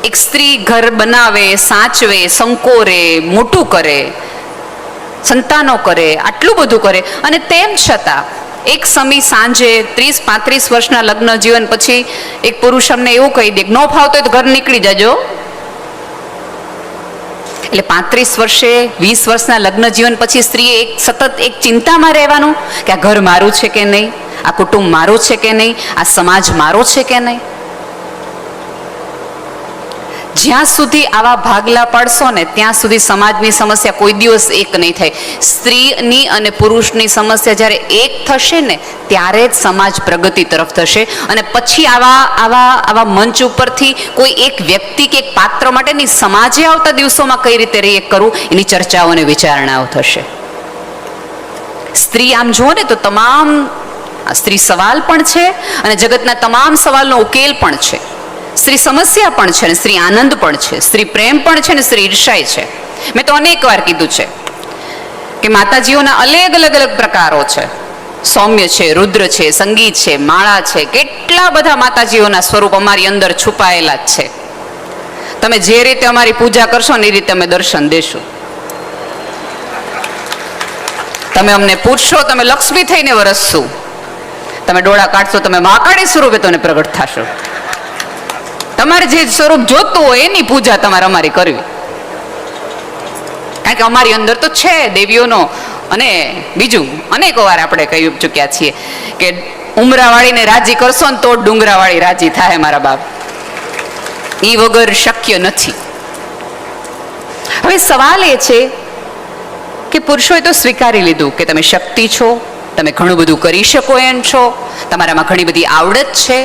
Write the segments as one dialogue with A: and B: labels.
A: એક સ્ત્રી ઘર બનાવે, સાચવે, સંકોરે, મોટું કરે, સંતાનો કરે, આટલું બધું કરે, અને તેમ છતાં એક સમય સાંજે 30-35 વર્ષના લગ્ન જીવન પછી એક પુરુષ અમને એવું કહી દે, ન ફાવતો તો ઘર નીકળી જજો. એટલે 35 વર્ષે 20 વર્ષના લગ્ન જીવન પછી સ્ત્રીએ સતત એક ચિંતામાં રહેવાનું કે આ ઘર મારું છે કે નહીં, આ કુટુંબ મારું છે કે નહીં, આ સમાજ મારો છે કે નહીં. જ્યાં સુધી આવા ભાગલા પાડશો ને ત્યાં સુધી સમાજની સમસ્યા કોઈ દિવસ એક નહીં થાય. સ્ત્રીની અને પુરુષની સમસ્યા જ્યારે એક થશે ને ત્યારે જ સમાજ પ્રગતિ તરફ થશે. અને પછી આવા મંચ ઉપરથી કોઈ એક વ્યક્તિ કે એક પાત્ર માટેની સમાજે આવતા દિવસોમાં કઈ રીતે રિએક્ટ કરવું એની ચર્ચાઓ અને વિચારણાઓ થશે. સ્ત્રી આમ જુઓ ને તો તમામ સ્ત્રી સવાલ પણ છે અને જગતના તમામ સવાલનો ઉકેલ પણ છે. સ્ત્રી સમસ્યા પણ છે અને સ્ત્રી આનંદ પણ છે, સ્ત્રી પ્રેમ પણ છે અને સ્ત્રી ઈર્ષાય છે. મેં તો અનેક વાર કીધું છે કે માતાજીઓના અલગ અલગ પ્રકારો છે. સૌમ્ય છે, રુદ્ર છે, સંગીત છે, માળા છે, કેટલા બધા માતાજીઓના સ્વરૂપ અમારી અંદર છુપાયેલા જ છે. તમે જે રીતે અમારી પૂજા કરશો ને એ રીતે અમે દર્શન દેશું. તમે અમને પૂછશો તમે લક્ષ્મી થઈને વરસશું, તમે ડોળા કાઢશો તમે મહાકાળી સ્વરૂપે તમને પ્રગટ થશો. તમારે જે સ્વરૂપ જોતું હોય એની પૂજા તમારે અમારી કરવી, કારણ કે અમારી અંદર તો છે દેવીઓનો. અને બીજું અનેક વાર આપણે કહી ચૂક્યા છીએ કે ઉમરાવાળીને રાજી કરશો ને તો ડુંગરાવાળી રાજી થાય મારા બાપ, એ વગર શક્ય નથી. હવે સવાલ એ છે કે પુરુષોએ તો સ્વીકારી લીધું કે તમે શક્તિ છો, તમે ઘણું બધું કરી શકો એમ છો, તમારામાં ઘણી બધી આવડત છે,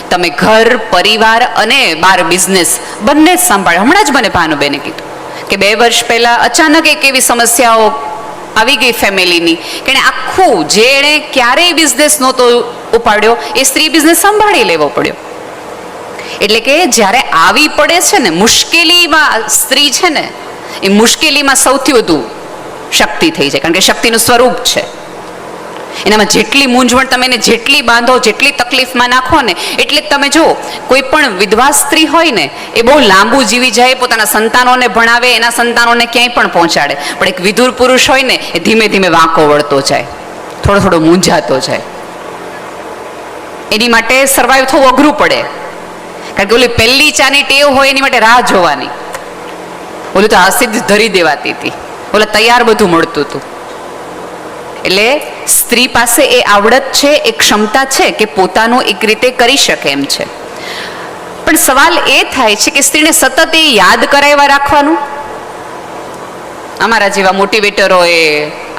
A: તમે ઘર, પરિવાર અને બાર બિઝનેસ બંને જ સંભાળે. હમણાં જ મને ભાનુબેને કીધું કે 2 વર્ષ પહેલા અચાનક એક એવી સમસ્યાઓ આવી ગઈ ફેમિલીની કે આખું જે એણે ક્યારેય બિઝનેસ નહોતો ઉપાડ્યો એ સ્ત્રી બિઝનેસ સંભાળી લેવો પડ્યો. એટલે કે જ્યારે આવી પડે છે ને મુશ્કેલીમાં, સ્ત્રી છે ને એ મુશ્કેલીમાં સૌથી વધુ શક્તિ થઈ જાય, કારણ કે શક્તિનું સ્વરૂપ છે. એનામાં જેટલી મૂંઝવણ તમે એને જેટલી બાંધો, જેટલી તકલીફમાં નાખો ને એટલે તમે જો કોઈ પણ વિધવા સ્ત્રી હોય ને એ બહુ લાંબુ જીવી જાય, પોતાના સંતાનોને ભણાવે, એના સંતાનોને ક્યાંય પણ પહોંચાડે. પણ એક વિધુર પુરુષ હોય ને એ ધીમે ધીમે વાંકો વળતો જાય, થોડો મૂંઝાતો જાય. એની માટે સર્વાઈવ થવું અઘરું પડે, કારણ કે ઓલી પહેલી ચાની ટેવ હોય એની માટે રાહ જોવાની. ઓલું તો હાસિદ ધરી દેવાતી હતી, ઓલા તૈયાર બધું મળતું હતું. એટલે સ્ત્રી પાસે એ આવડત છે, એ ક્ષમતા છે કે પોતાનું એક રીતે કરી શકે એમ છે. પણ સવાલ એ થાય છે કે સ્ત્રીને સતત એ યાદ કરાવ્યા રાખવાનું. અમારા જેવા મોટિવેટરોએ,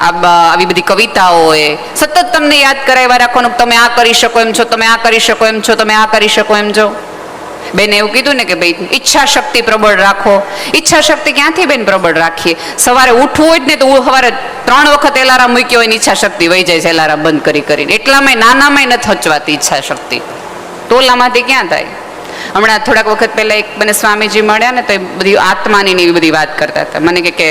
A: આવી બધી કવિતાઓએ સતત તમને યાદ કરાવ્યા રાખવાનું, તમે આ કરી શકો એમ છો, તમે આ કરી શકો એમ છો, તમે આ કરી શકો એમ છો. બેને એવું કીધું ને કે ભાઈ ઈચ્છા શક્તિ પ્રબળ રાખો. ઈચ્છા શક્તિ ક્યાંથી બેન પ્રબળ રાખીએ? સવારે ઉઠવું હોય ને તો સવારે 3 વખત એલાર્મ મૂક્યો હોય ને ઈચ્છા શક્તિ વહી જાય છે એલાર્મ બંધ કરીને. એટલામાં નાનામાં નથી હચવાતી ઈચ્છા શક્તિ, તોલામાંથી ક્યાં થાય? હમણાં થોડાક વખત પહેલા એક મને સ્વામીજી મળ્યા ને તો એ બધી આત્માની એવી બધી વાત કરતા હતા. મને કે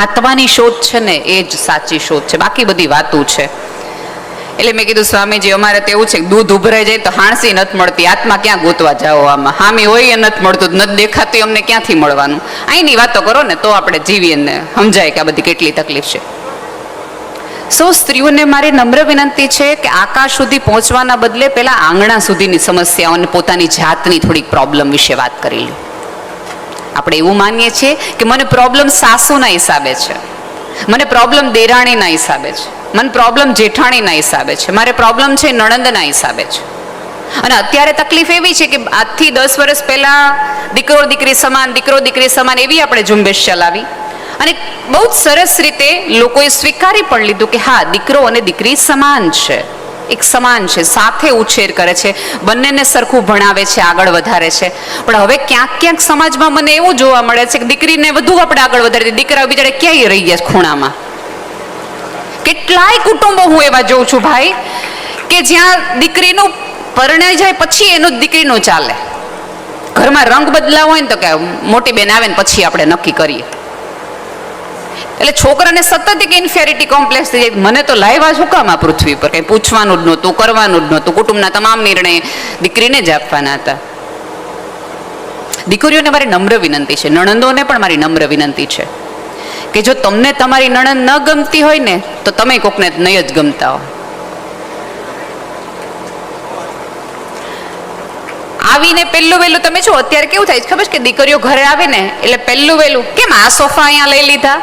A: આત્માની શોધ છે ને એ જ સાચી શોધ છે, બાકી બધી વાતું છે. એટલે મેં કીધું સ્વામીજી અમારે તો એવું છે કે દૂધ ઉભરાઈ જાય તો હાણસી નથી મળતી, આત્મા ક્યાં ગોતવા જાઓ? આમાં હામી હોય એ નથી મળતું, નથી દેખાતું અમને ક્યાંથી મળવાનું? અહીંની વાતો કરો ને તો આપણે જીવીએ ને સમજાય કે આ બધી કેટલી તકલીફ છે. સ્ત્રીઓને મારી નમ્ર વિનંતી છે કે આકાશ સુધી પહોંચવાના બદલે પહેલા આંગણા સુધીની સમસ્યાઓ અને પોતાની જાતની થોડીક પ્રોબ્લેમ વિશે વાત કરી લો. આપણે એવું માનીએ છીએ કે મને પ્રોબ્લેમ સાસુના હિસાબે છે, મને પ્રોબ્લેમ દેરાણીના હિસાબે છે, મને પ્રોબ્લેમ જેઠાણીના હિસાબે છે, મારે પ્રોબ્લેમ છે નણંદના હિસાબે છે. અને અત્યારે તકલીફ એવી છે કે આજથી 10 વર્ષ પહેલા દીકરો દીકરી સમાન, દીકરો દીકરી સમાન એવી આપણે ઝુંબેશ ચલાવી અને બહુ જ સરસ રીતે લોકોએ સ્વીકારી પણ લીધું કે હા દીકરો અને દીકરી સમાન છે, એક સમાન છે, સાથે ઉછેર કરે છે, બંનેને સરખું ભણાવે છે, આગળ વધારે છે. પણ હવે ક્યાંક સમાજમાં મને એવું જોવા મળે છે કે દીકરીને વધુ આપણે આગળ વધારીએ, દીકરા બિચારે ક્યાંય રહી ગયા ખૂણામાં. કેટલાય કુટુંબો હું એવા જોઉં છું ભાઈ કે જ્યાં દીકરીનું પરણાઈ જાય પછી એનું દીકરીનું ચાલે. ઘરમાં રંગ બદલાવ હોય ને તો કે મોટી બેન આવે ને પછી આપણે નક્કી કરીએ. એટલે છોકરાને સતત એક ઇન્ફેરિટી કોમ્પ્લેક્સ થઈ જાય. મને તો લાવ્યા શું કામ આ પૃથ્વી પર? કંઈ પૂછવાનું જ નહોતું, કરવાનું જ નહોતું, કુટુંબના તમામ નિર્ણય દીકરીને જ આપવાના હતા. દીકરીઓને મારી નમ્ર વિનંતી છે, નણંદોને પણ મારી નમ્ર વિનંતી છે કે જો તમને તમારી નણંદ ન ગમતી હોય ને તો તમે કોકને નહીં જ ગમતા હો. આવીને પહેલું વહેલું તમે જો અત્યારે કેવું થાય ખબર છે કે દીકરીઓ ઘરે આવે ને એટલે પહેલું વહેલું કેમ આ સોફા અહીંયા લઈ લીધા.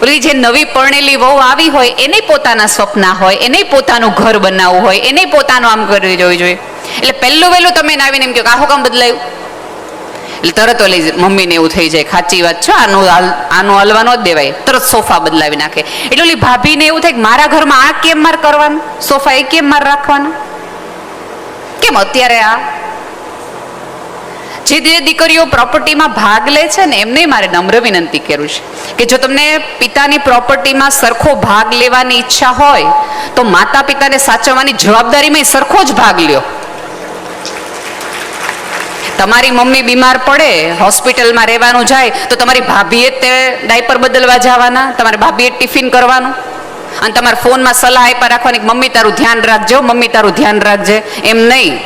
A: ઓલી જે નવી પરણેલી વહુ આવી હોય એને પોતાના સપના હોય, એને પોતાનું ઘર બનાવવું હોય, એને પોતાનું આમ કરી જોઈ જોઈએ. એટલે પહેલું વહેલું તમે આવીને એમ કહો આખું કામ બદલાયું એટલે તરત ઓલી મમ્મીને એવું થઈ જાય સાચી વાત છે, આનું હલવા ન જ દેવાય, તરત સોફા બદલાવી નાખે. એટલે ઓલી ભાભીને એવું થાય કે મારા ઘરમાં આ કેમ મારે કરવાનું, સોફા એ કેમ મારે રાખવાના, કેમ અત્યારે આ. જે દીકરીઓ પ્રોપર્ટીમાં ભાગ લે છે ને એમને મારે નમ્ર વિનંતી કરું છે કે જો તમને પિતાની પ્રોપર્ટીમાં સરખો ભાગ લેવાની ઈચ્છા હોય તો માતા પિતાને સાચવવાની જવાબદારીમાં સરખો જ ભાગ લ્યો. તમારી મમ્મી બીમાર પડે, હોસ્પિટલમાં રહેવાનું જાય તો તમારી ભાભીએ તે ડાયપર બદલવા જવાના, તમારી ભાભીએ ટિફિન કરવાનું અને તમારા ફોનમાં સલાહ આપ્યા રાખવાની મમ્મી તારું ધ્યાન રાખજો, મમ્મી તારું ધ્યાન રાખજે, એમ નહીં.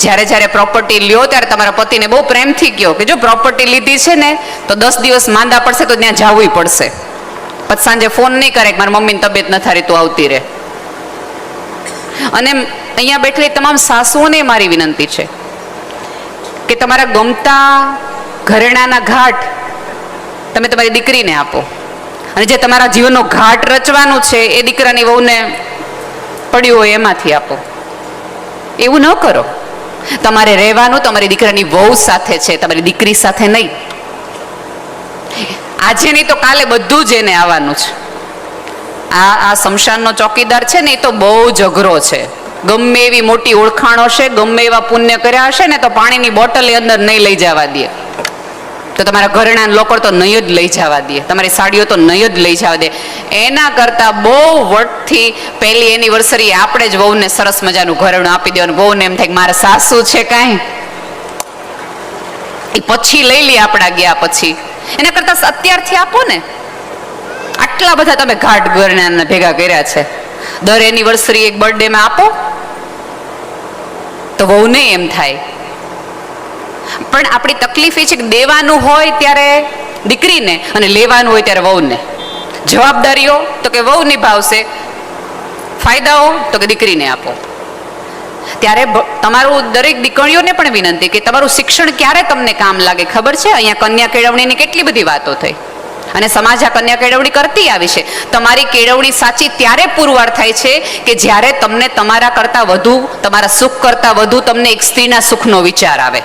A: જ્યારે જ્યારે પ્રોપર્ટી લ્યો ત્યારે તમારા પતિને બહુ પ્રેમથી કહો કે જો પ્રોપર્ટી લીધી છે ને તો 10 દિવસ માંદા પડશે તો ત્યાં જવું પડશે, પછી સાંજે ફોન નહીં કરે કે મારી મમ્મીની તબિયત નથી સારી તું આવતી રહે. અને અહીંયા બેઠેલી તમામ સાસુઓને મારી વિનંતી છે કે તમારા ગમતા ઘરેણાના ઘાટ તમે તમારી દીકરીને આપો અને જે તમારા જીવનનો ઘાટ રચવાનું છે એ દીકરાની વહુને પડ્યું હોય એમાંથી આપો. એવું ન કરો. તમારે રહેવાનું તમારી દીકરાની વહુ સાથે છે, તમારી દીકરી સાથે નહીં. આજે નહીં તો કાલે બધું જ એને આવવાનું છે. આ શમશાનનો ચોકીદાર છે ને એ તો બહુ જ અઘરો છે. ગમે એવી મોટી ઓળખાણ હશે, ગમે એવા પુણ્ય કર્યા હશે ને તો પાણીની બોટલ અંદર નહીં લઈ જવા દે, તો તમારા ઘરેણા લોકર તો નહીં જ લઈ જવા દે, તમારી સાડીઓ તો નહીં જ લઈ જવા દે. એના કરતા બહુ વટથી પહેલી એનિવર્સરી આપણે જ વહુને સરસ મજાનું ઘરેણું આપી દેવાનું. વહુને એમ થાય કે મારા સાસુ છે કાંઈ, એ પછી લઈ લે આપણા ગયા પછી. એના કરતા અત્યારથી આપો ને. આટલા બધા તમે ઘાટ ઘરેણા ભેગા કર્યા છે, દર એનિવર્સરી એક બર્થડેમાં આપો તો વહુને એમ થાય. પણ આપણી તકલીફ એ છે કે દેવાનું હોય ત્યારે દીકરીને અને લેવાનું હોય ત્યારે વહુને. જવાબદારીઓ તો કે વહુ નિભાવશે, ફાયદાઓ તો કે દીકરીને આપો. ત્યારે તમારું દરેક દીકરીઓને પણ વિનંતી કે તમારું શિક્ષણ ક્યારે તમને કામ લાગે ખબર છે. અહીંયા કન્યા કેળવણીની કેટલી બધી વાતો થઈ અને સમાજ આ કન્યા કેળવણી કરતી આવી છે. તમારી કેળવણી સાચી ત્યારે પુરવાર થાય છે કે જ્યારે તમને તમારા કરતાં વધુ, તમારા સુખ કરતાં વધુ તમને એક સ્ત્રીના સુખનો વિચાર આવે.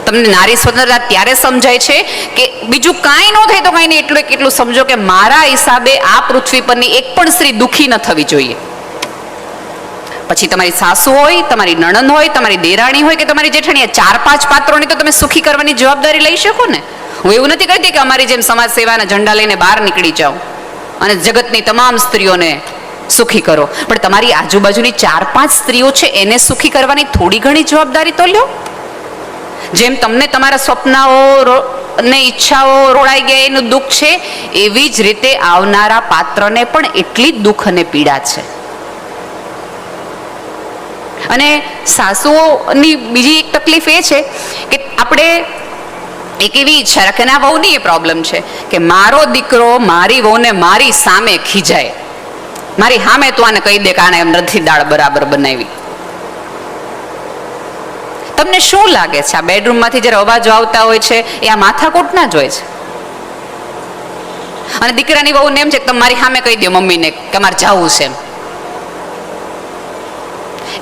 A: તમને નારી સ્વતંત્રતા ત્યારે સમજાય છે કે બીજું કાંઈ ન થાય તો કાંઈ નહીં, એટલું સમજો કે મારા હિસાબે આ પૃથ્વી પરની એક પણ સ્ત્રી દુઃખી ન થવી જોઈએ. પછી તમારી સાસુ હોય, તમારી નણંદ હોય, તમારી દેરાણી હોય કે તમારી જેઠાણી, 4-5 પાત્રોની તો તમે સુખી કરવાની જવાબદારી લઈ શકો ને. હું એવું નથી કહેતી કે અમારી જેમ સમાજ સેવાના ઝંડા લઈને બહાર નીકળી જાઓ અને જગતની તમામ સ્ત્રીઓને સુખી કરો, પણ તમારી આજુબાજુની 4-5 સ્ત્રીઓ છે એને સુખી કરવાની થોડી ઘણી જવાબદારી તો લ્યો. જેમ તમને તમારા સ્વપ્નાઓ ને ઈચ્છાઓ રોળાઈ ગયા એનું દુઃખ છે, એવી જ રીતે આવનારા પાત્રને પણ એટલી જ દુઃખ અને પીડા છે. અને સાસુઓની બીજી એક તકલીફ એ છે કે આપણે એક એવી ઈચ્છા રાખે, અને આ વહુની એ પ્રોબ્લેમ છે કે મારો દીકરો મારી વહુને મારી સામે ખીજાય, મારી સામે તું આને કહી દે કે આને એમ નથી દાળ બરાબર બનાવી. તમને શું લાગે છે આ બેડરૂમમાંથી જ્યારે અવાજો આવતા હોય છે એ આ માથાકૂટના જ હોય છે? અને દીકરાની વહુને એમ છે કે તમે મારી સામે કહી દો મમ્મીને કે મારે જવું છે એમ.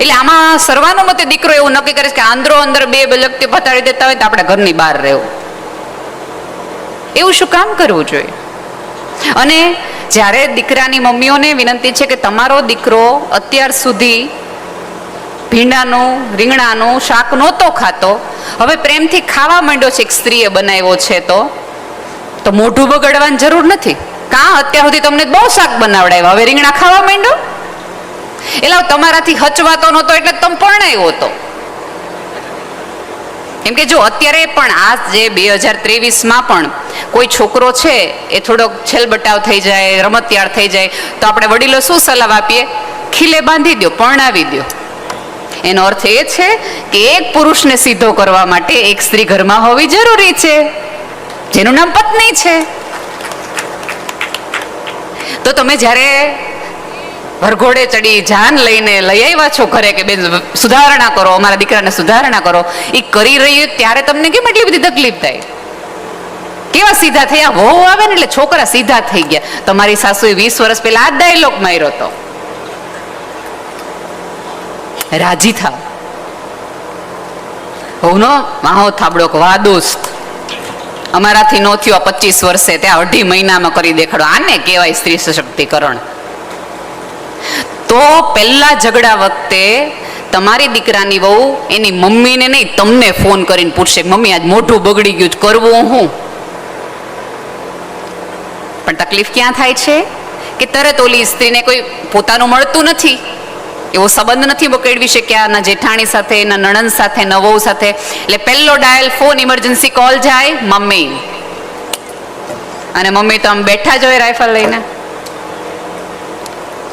A: એટલે આમાં સર્વાનુમતે દીકરો એવું નક્કી કરે છે કે આંદરો અંદર બે બલકતી પતાડી દેતા હોય તો આપણે ઘરની બહાર રહેવું. એવું શું કામ કરવું જોઈએ? અને જ્યારે દીકરાની મમ્મીઓને વિનંતી છે કે તમારો દીકરો અત્યાર સુધી ભીંડાનું રીંગણાનું શાક નહોતો ખાતો, હવે પ્રેમથી ખાવા માંડ્યો છે, એક સ્ત્રીએ બનાવ્યો છે તો મોઢું બગડવાની જરૂર નથી. કાં અત્યાર સુધી તમને બહુ શાક બનાવડાવ્યા, હવે રીંગણા ખાવા માંડ્યો. એટલે તમારાથી હચવાતો નહોતો એટલે તમે પરણાવ્યો હતો. કેમ કે જો અત્યારે પણ આ જે 2023માં પણ કોઈ છોકરો છે એ થોડોક છેલબટાવ થઈ જાય, રમતિયાળ થઈ જાય તો આપણે વડીલો શું સલાહ આપીએ? ખીલે બાંધી દો, પરણાવી દો. એનો અર્થ એ છે કે એક પુરુષને સીધો કરવા માટે એક સ્ત્રી ઘરમાં હોવી જરૂરી છે, જેનું નામ પત્ની છે. તો તમે જ્યારે વરઘોડે ચડી જાન લઈને લઈ આવ્યા છો ઘરે કે બેન સુધારણા કરો, અમારા દીકરાને સુધારણા કરો, એ કરી રહી ત્યારે તમને કેમ એટલી બધી તકલીફ થાય? કેવા સીધા થયા? વહુ આવે ને એટલે છોકરા સીધા થઈ ગયા. તમારી સાસુએ 20 વર્ષ પહેલા આ ડાયલોગ માર્યો હતો, રાજી થાવ. વહુનો વાહો થાબડો વાહ દોસ્ત, અમારાથી નો થયો 25 વર્ષે, ત્યાં 2.5 મહિનામાં કરી દેખાડો. આને કહેવાય સ્ત્રી સશક્તિકરણ. તો પહેલા ઝઘડા વખતે તમારી દીકરાની વહુ એની મમ્મીને નહીં, તમને ફોન કરીને પૂછશે, મમ્મી આજ મોઢું બગડી ગયું, કરવું હું? પણ તકલીફ ક્યાં થાય છે કે તરત ઓલી સ્ત્રીને કોઈ પોતાનું મળતું નથી, એવો સંબંધ નથી કેળવી શક્યા ના જેઠાણી સાથે, ના નણંદ સાથે, ના વહુ સાથે. એટલે પહેલો ડાયલ ફોન, ઇમરજન્સી કોલ જાય મમ્મી, અને મમ્મી તો આમ બેઠા જ હોય રાઇફલ લઈને,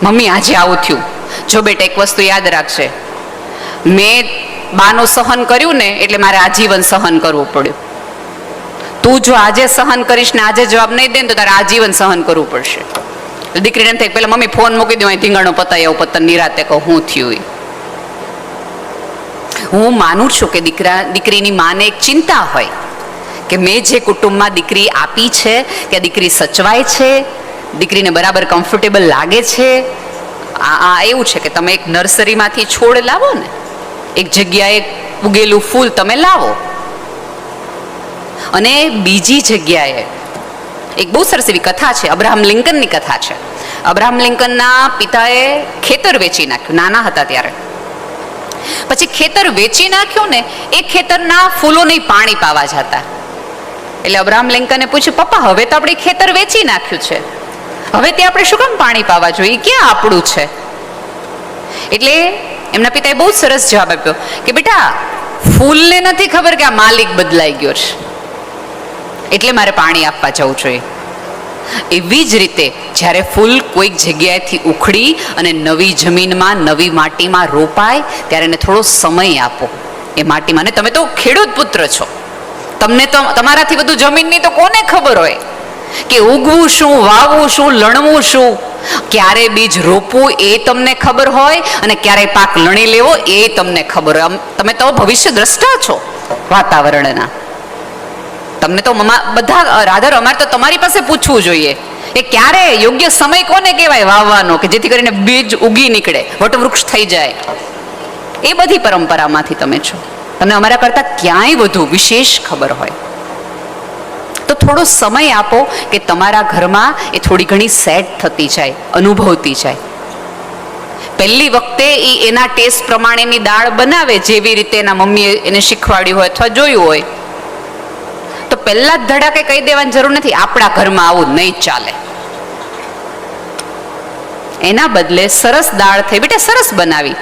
A: મમ્મી આજે આવું થયું. જો બેટા એક વસ્તુ યાદ રાખશે, મેં બાનું સહન કર્યું ને એટલે મારે આજીવન સહન કરવું પડ્યું. તું જો આજે સહન કરીશ ને આજે જવાબ નહીં દે ને તો તારે આજીવન સહન કરવું પડશે. દીકરીને એમ થાય પેલા મમ્મી ફોન મૂકી દઉં, ધીંગાણો પતાય આવું પતન નિરાતે કહું હું થયું. હું માનું છું કે દીકરીની માને એક ચિંતા હોય કે મેં જે કુટુંબમાં દીકરી આપી છે કે દીકરી સચવાય છે, દીકરીને બરાબર કમ્ફર્ટેબલ લાગે છે. આ એવું છે કે તમે એક નર્સરીમાંથી છોડ લાવો ને, એક જગ્યાએ ઉગેલું ફૂલ તમે લાવો, અને બીજી જગ્યાએ એક બહુ સરસ એવી કથા છે, અબ્રાહમ લિંકનની કથા છે. અબ્રાહમ લિંકનના પિતાએ ખેતર વેચી નાખ્યું નાના હતા ત્યારે. પછી ખેતર વેચી નાખ્યું ને, એ ખેતરના ફૂલોને પાણી પાવા જતા. એટલે અબ્રાહમ લિંકને પૂછ્યું, પપ્પા હવે તો આપણે ખેતર વેચી નાખ્યું છે, હવે તે આપણે શું કામ પાણી પાવા જોઈએ, ક્યાં આપણું છે? એટલે એમના પિતાએ બહુ સરસ જવાબ આપ્યો કે બેટા ફૂલને નથી ખબર કે આ માલિક બદલાઈ ગયો છે, એટલે મારે પાણી આપવા જવું જોઈએ. એવી જ રીતે જ્યારે ફૂલ કોઈક જગ્યાએથી ઉખડી અને નવી જમીનમાં, નવી માટીમાં રોપાય ત્યારે એને થોડો સમય આપો એ માટીમાં. અને તમે તો ખેડૂત પુત્ર છો, તમને તો તમારાથી બધું જમીનની તો કોને ખબર હોય કે ઉગવું શું, વાવવું શું, લણવું શું, ક્યારે બીજ રોપવું એ તમને ખબર હોય, અને ક્યારે પાક લણી લેવો એ તમને ખબર હોય. તમે તો ભવિષ્ય દ્રષ્ટા છો વાતાવરણના. તમને તો બધા રાધર અમારે તો તમારી પાસે પૂછવું જોઈએ કે ક્યારે યોગ્ય સમય કોને કહેવાય વાવવાનો, કે જેથી કરીને બીજ ઉગી નીકળે, વટવૃક્ષ થઈ જાય. એ બધી પરંપરામાંથી તમે છો, તમને અમારા કરતા ક્યાંય વધુ વિશેષ ખબર હોય. તો થોડો સમય આપો કે તમારા ઘરમાં એ થોડી ઘણી સેટ થતી જાય, અનુભવતી જાય. પહેલી વખતે એ એના ટેસ્ટ પ્રમાણેની દાળ બનાવે જેવી રીતે એના મમ્મીએ એને શીખવાડ્યું હોય અથવા જોયું હોય, તો પહેલા જ ધડાકે કહી દેવાની જરૂર નથી આપણા ઘરમાં આવું નહીં ચાલે. એના બદલે સરસ દાળ થઈ, બેટા સરસ બનાવી,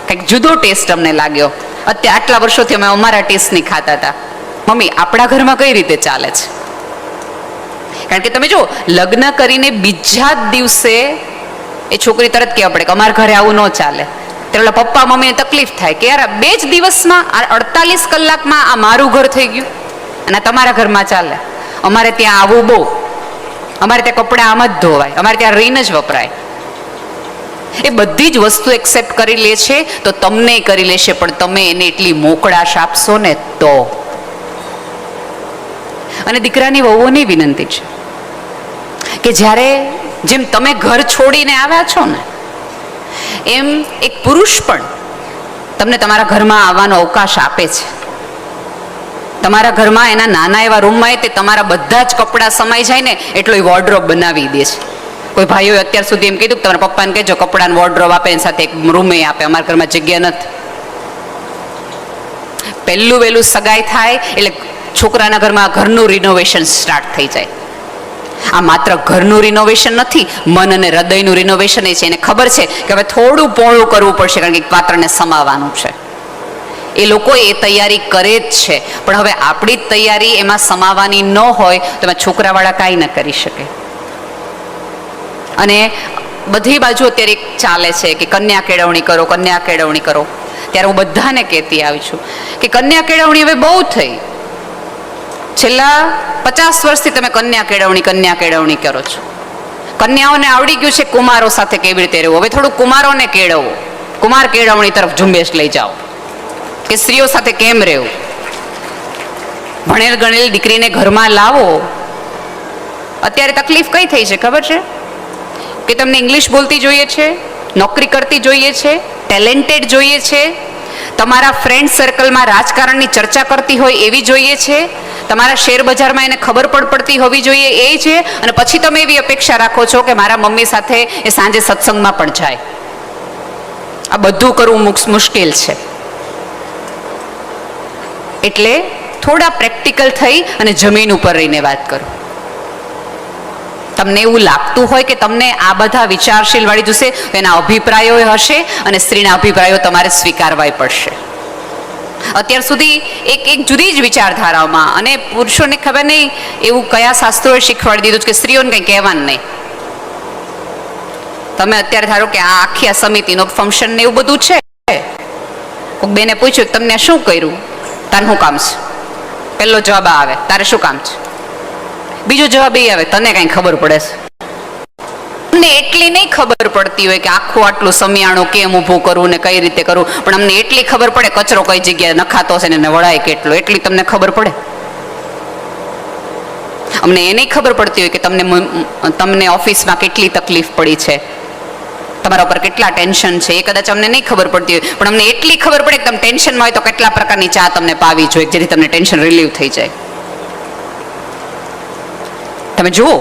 A: કંઈક જુદો ટેસ્ટ અમને લાગ્યો, અત્યારે આટલા વર્ષોથી અમે અમારા ટેસ્ટની ખાતા હતા, મમ્મી આપણા ઘરમાં કઈ રીતે ચાલે છે? કારણ કે તમે જો લગ્ન કરીને બીજા જ દિવસે એ છોકરી તરત કહેવા પડે કે અમારા ઘરે આવું ન ચાલે. ત્યારે પપ્પા મમ્મીને તકલીફ થાય કે યાર 2 જ દિવસમાં 48 કલાકમાં આ મારું ઘર થઈ ગયું અને તમારા ઘરમાં ચાલે. અમારે ત્યાં આવું બહુ, અમારે ત્યાં કપડાં આમ જ ધોવાય, અમારે ત્યાં રીન જ વપરાય. એ બધી જ વસ્તુ એક્સેપ્ટ કરી લે છે તો તમને કરી લેશે, પણ તમે એને એટલી મોકળાશ આપશો ને તો. અને દીકરાની વહુઓની વિનંતી છે કે જ્યારે જેમ તમે ઘર છોડીને આવ્યા છો ને, એમ એક પુરુષ પણ તમને તમારા ઘરમાં આવવાનો અવકાશ આપે છે. તમારા ઘરમાં એના નાના એવા રૂમમાં તે તમારા બધા જ કપડાં સમાઈ જાય ને એટલો વોર્ડરોબ બનાવી દે છે. કોઈ ભાઈઓએ અત્યાર સુધી એમ કીધું કે તમારા પપ્પાને કહેજો કપડાનો વોર્ડરોબ આપે, એની સાથે એક રૂમે આપે, અમારા ઘરમાં જગ્યા નથી. પહેલું વહેલું સગાઈ થાય એટલે છોકરાના ઘરમાં ઘરનું રિનોવેશન સ્ટાર્ટ થઈ જાય. આ માત્ર ઘરનું રિનોવેશન નથી, મન અને હૃદયનું રિનોવેશન એ છે. એને ખબર છે કે હવે થોડું પહોળું કરવું પડશે કારણ કે પાત્રને સમાવવાનું છે. એ લોકો એ તૈયારી કરે જ છે, પણ હવે આપણી જ તૈયારી એમાં સમાવવાની ન હોય તો એમાં છોકરાવાળા કાંઈ ન કરી શકે. અને બધી બાજુ અત્યારે ચાલે છે કે કન્યા કેળવણી કરો, કન્યા કેળવણી કરો. ત્યારે હું બધાને કહેતી આવી છું કે કન્યા કેળવણી હવે બહુ થઈ. છેલ્લા 50 વર્ષથી તમે કન્યા કેળવણી કરો છો. કન્યાઓને આવડી ગયું છે કુમારો સાથે કેવી રીતે રહેવું. હવે થોડું કુમારોને કેળવો, કુમાર કેળવણી તરફ ઝુંબેશ લઈ જાઓ કે સ્ત્રીઓ સાથે કેમ રહેવું. ભણેલ ગણેલ દીકરીને ઘરમાં લાવો. અત્યારે તકલીફ કઈ થઈ છે ખબર છે? કે તમને ઇંગ્લિશ બોલતી જોઈએ છે, નોકરી કરતી જોઈએ છે, ટેલેન્ટેડ જોઈએ છે, તમારા ફ્રેન્ડ સર્કલમાં રાજકારણની ચર્ચા કરતી હોય એવી જોઈએ છે, તમારા શેર બજારમાં એને ખબર પડતી હોવી જોઈએ એ છે. અને પછી તમે એવી અપેક્ષા રાખો છો કે મારા મમ્મી સાથે એ સાંજે સત્સંગમાં પણ જાય. આ બધું કરવું મુશ્કેલ છે. એટલે થોડા પ્રેક્ટિકલ થઈ અને જમીન ઉપર રહીને વાત કરો. તમને એવું લાગતું હોય કે તમને આ બધા વિચારશીલ વાળી જોશે તો એના અભિપ્રાયો હશે અને સ્ત્રીના અભિપ્રાયો તમારે સ્વીકારવા પડશે. અત્યાર સુધી એક જુદી જ વિચારધારાઓમાં, અને પુરુષોને ખબર નહીં એવું કયા શાસ્ત્રોએ શીખવાડી દીધું કે સ્ત્રીઓને કંઈ કહેવાનું નહીં. તમે અત્યારે ધારો કે આ આખી આ સમિતિનો ફંક્શન ને એવું બધું છે, કોઈક બેને પૂછ્યું તમને શું કર્યું, તારે શું કામ છે? પહેલો જવાબ આવે તારે શું કામ છે, બીજો જવાબ એ આવે તને કઈ ખબર પડે છે. અમને એટલી નહીં ખબર પડતી હોય કે આખું આટલું સમિયાણું કેમ ઊભું કરવું ને કઈ રીતે કરવું, પણ અમને એટલી ખબર પડે કચરો કઈ જગ્યાએ નખાતો છે ને વળાય કેટલો, એટલી તમને ખબર પડે. અમને એ નહીં ખબર પડતી હોય કે તમને ઓફિસમાં કેટલી તકલીફ પડી છે, તમારા ઉપર કેટલા ટેન્શન છે, એ કદાચ અમને નહીં ખબર પડતી હોય, પણ અમને એટલી ખબર પડે કે તમે ટેન્શનમાં હોય તો કેટલા પ્રકારની ચા તમને પાવી જોઈએ જેથી તમને ટેન્શન રિલીવ થઈ જાય. તમે જુઓ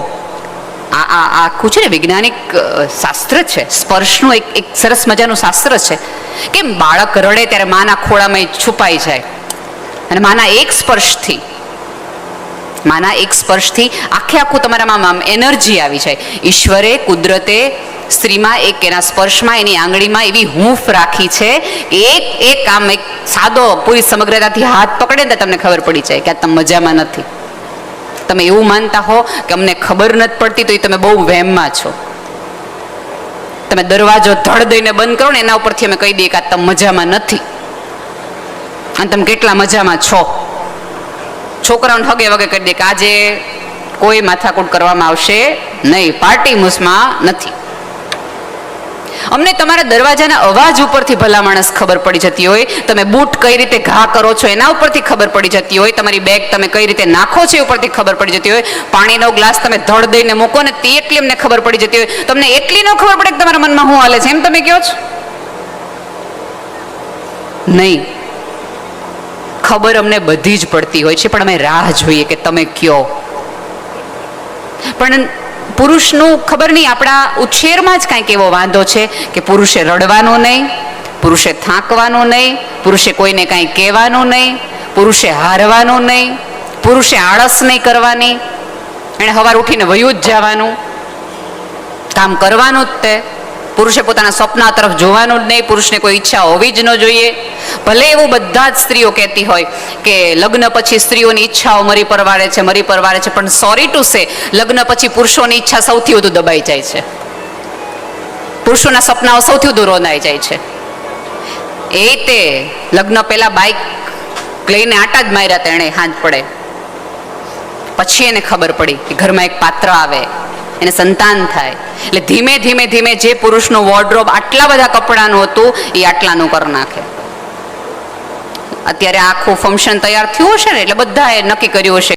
A: આ આખું છે ને વૈજ્ઞાનિક શાસ્ત્ર છે, સ્પર્શનું એક સરસ મજાનું શાસ્ત્ર છે. કેમ બાળક રડે ત્યારે માના ખોળામાં છુપાઈ જાય અને માના એક સ્પર્શથી આખે આખું તમારામાં એનર્જી આવી જાય. ઈશ્વરે કુદરતે સ્ત્રીમાં એના સ્પર્શમાં એની આંગળીમાં એવી હૂંફ રાખી છે કે એક આમ એક સાદો પૂરી સમગ્રતાથી હાથ પકડે ને તમને ખબર પડી જાય કે આ તમે મજામાં નથી. તમે એવું માનતા હો કે અમને ખબર નથી પડતી તો એ તમે બહુ વહેમમાં છો. તમે દરવાજો ધડ દઈને બંધ કરો ને એના ઉપરથી અમે કહી દઈએ કે આ તમે મજામાં નથી અને તમે કેટલા મજામાં છો. છોકરાઓને હગે વગે કરી દે કે આજે કોઈ માથાકૂટ કરવામાં આવશે નહીં, પાર્ટી મૂસમાં નથી. અમને તમારા દરવાજાના અવાજ ઉપરથી ભલા માણસ ખબર પડી જતી હોય, તમે બૂટ કઈ રીતે ઘા કરો છો એના ઉપરથી ખબર પડી જતી હોય, તમારી બેગ તમે કઈ રીતે નાખો છો એ ઉપરથી ખબર પડી જતી હોય, પાણીનો ગ્લાસ તમે ધડ દઈને મૂકો ને તે એટલી અમને ખબર પડી જતી હોય. તમને એટલી ન ખબર પડે કે તમારા મનમાં શું હાલે છે એમ તમે કહો છો? નહીં, ખબર અમને બધી જ પડતી હોય છે, પણ અમે રાહ જોઈએ કે તમે કયો. પણ પુરુષનું ખબર નહીં આપણા ઉછેરમાં જ કાંઈક એવો વાંધો છે કે પુરુષે રડવાનું નહીં, પુરુષે થાકવાનું નહીં, પુરુષે કોઈને કાંઈ કહેવાનું નહીં, પુરુષે હારવાનું નહીં, પુરુષે આળસ નહીં કરવાની, એણે સવાર ઉઠીને વયું જ જવાનું, કામ કરવાનું જ તે. પુરુષે પોતાના સપના તરફ જોવાનું જ નહીં, પુરુષને કોઈ ઈચ્છા હોવી જ ન જોઈએ. ભલે એવું બધા જ સ્ત્રીઓ કહેતી હોય કે લગ્ન પછી સ્ત્રીઓની ઈચ્છાઓ મરી પરવારે છે, પણ સોરી ટુ સે લગ્ન પછી પુરુષોની ઈચ્છા સૌથી વધુ દબાઈ જાય છે, પુરુષોના સપનાઓ સૌથી વધુ રોંધાઈ જાય છે. એ તે લગ્ન પહેલા બાઇક લઈને આટા જ માર્યા હતા એણે હાથ પડે, પછી એને ખબર પડી કે ઘરમાં એક પાત્ર આવે, એને સંતાન થાય, એટલે ધીમે ધીમે જે પુરુષનું વોર્ડરોબ આટલા બધા કપડાનું હતું એ આટલાનું કરી નાખે. અત્યારે આખું ફંક્શન તૈયાર થયું હશે ને એટલે બધાએ નક્કી કર્યું હશે